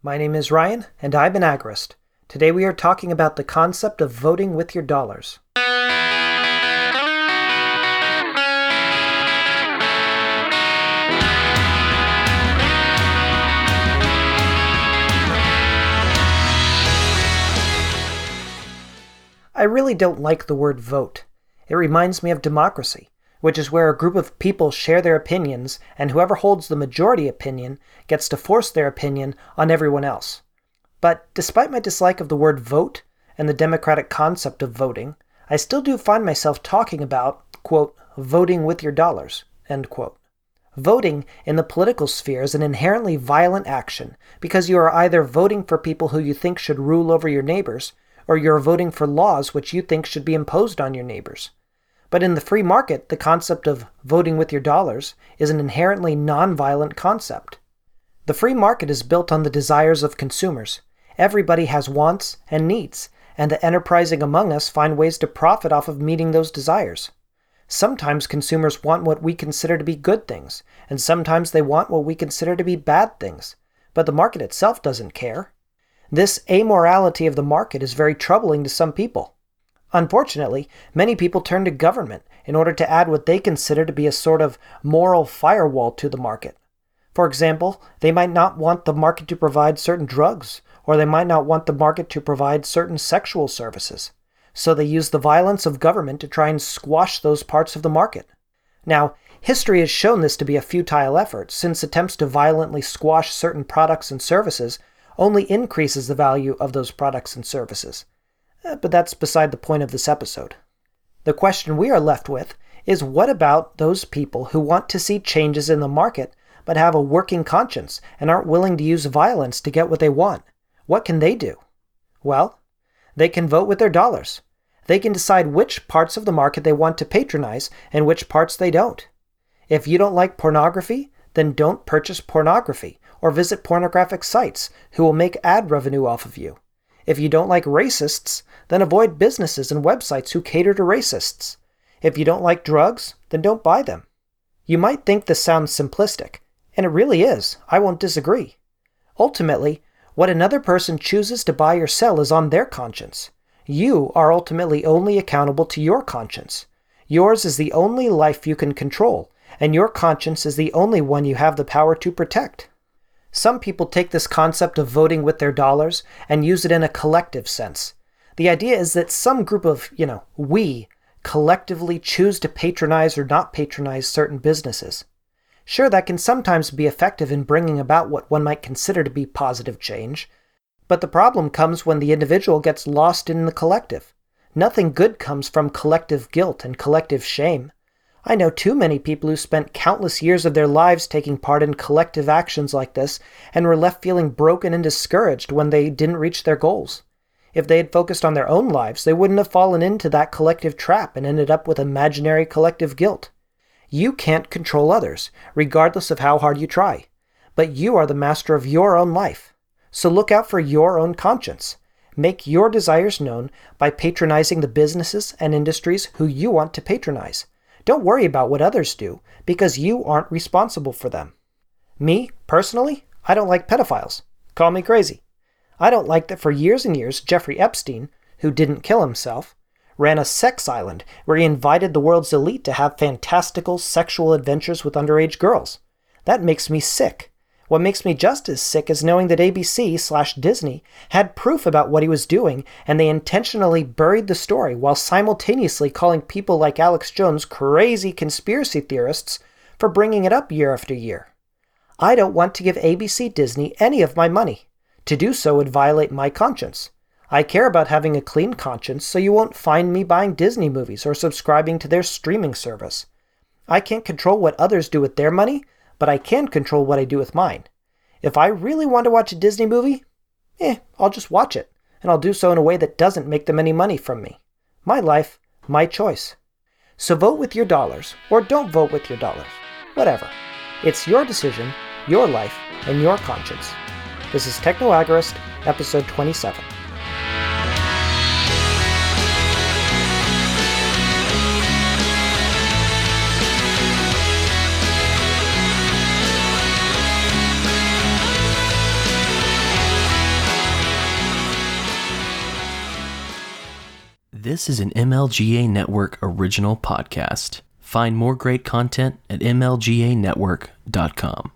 My name is Ryan, and I'm an agorist. Today we are talking about the concept of voting with your dollars. I really don't like the word vote. It reminds me of democracy, which is where a group of people share their opinions, and whoever holds the majority opinion gets to force their opinion on everyone else. But despite my dislike of the word vote and the democratic concept of voting, I still do find myself talking about, quote, voting with your dollars, end quote. Voting in the political sphere is an inherently violent action because you are either voting for people who you think should rule over your neighbors, or you're voting for laws which you think should be imposed on your neighbors. But in the free market, the concept of voting with your dollars is an inherently non-violent concept. The free market is built on the desires of consumers. Everybody has wants and needs, and the enterprising among us find ways to profit off of meeting those desires. Sometimes consumers want what we consider to be good things, and sometimes they want what we consider to be bad things. But the market itself doesn't care. This amorality of the market is very troubling to some people. Unfortunately, many people turn to government in order to add what they consider to be a sort of moral firewall to the market. For example, they might not want the market to provide certain drugs, or they might not want the market to provide certain sexual services. So they use the violence of government to try and squash those parts of the market. Now, history has shown this to be a futile effort, since attempts to violently squash certain products and services only increases the value of those products and services. But that's beside the point of this episode. The question we are left with is, what about those people who want to see changes in the market but have a working conscience and aren't willing to use violence to get what they want? What can they do? Well, they can vote with their dollars. They can decide which parts of the market they want to patronize and which parts they don't. If you don't like pornography, then don't purchase pornography or visit pornographic sites who will make ad revenue off of you. If you don't like racists, then avoid businesses and websites who cater to racists. If you don't like drugs, then don't buy them. You might think this sounds simplistic, and it really is. I won't disagree. Ultimately, what another person chooses to buy or sell is on their conscience. You are ultimately only accountable to your conscience. Yours is the only life you can control, and your conscience is the only one you have the power to protect. Some people take this concept of voting with their dollars and use it in a collective sense. The idea is that some group of, we, collectively choose to patronize or not patronize certain businesses. Sure, that can sometimes be effective in bringing about what one might consider to be positive change, but the problem comes when the individual gets lost in the collective. Nothing good comes from collective guilt and collective shame. I know too many people who spent countless years of their lives taking part in collective actions like this and were left feeling broken and discouraged when they didn't reach their goals. If they had focused on their own lives, they wouldn't have fallen into that collective trap and ended up with imaginary collective guilt. You can't control others, regardless of how hard you try, but you are the master of your own life. So look out for your own conscience. Make your desires known by patronizing the businesses and industries who you want to patronize. Don't worry about what others do, because you aren't responsible for them. Me, personally, I don't like pedophiles. Call me crazy. I don't like that for years and years, Jeffrey Epstein, who didn't kill himself, ran a sex island where he invited the world's elite to have fantastical sexual adventures with underage girls. That makes me sick. What makes me just as sick is knowing that ABC/Disney had proof about what he was doing, and they intentionally buried the story while simultaneously calling people like Alex Jones crazy conspiracy theorists for bringing it up year after year. I don't want to give ABC Disney any of my money. To do so would violate my conscience. I care about having a clean conscience, so you won't find me buying Disney movies or subscribing to their streaming service. I can't control what others do with their money, but I can control what I do with mine. If I really want to watch a Disney movie, I'll just watch it, and I'll do so in a way that doesn't make them any money from me. My life, my choice. So vote with your dollars, or don't vote with your dollars. Whatever. It's your decision, your life, and your conscience. This is Techno-Agorist, episode 27. This is an MLGA Network original podcast. Find more great content at mlganetwork.com.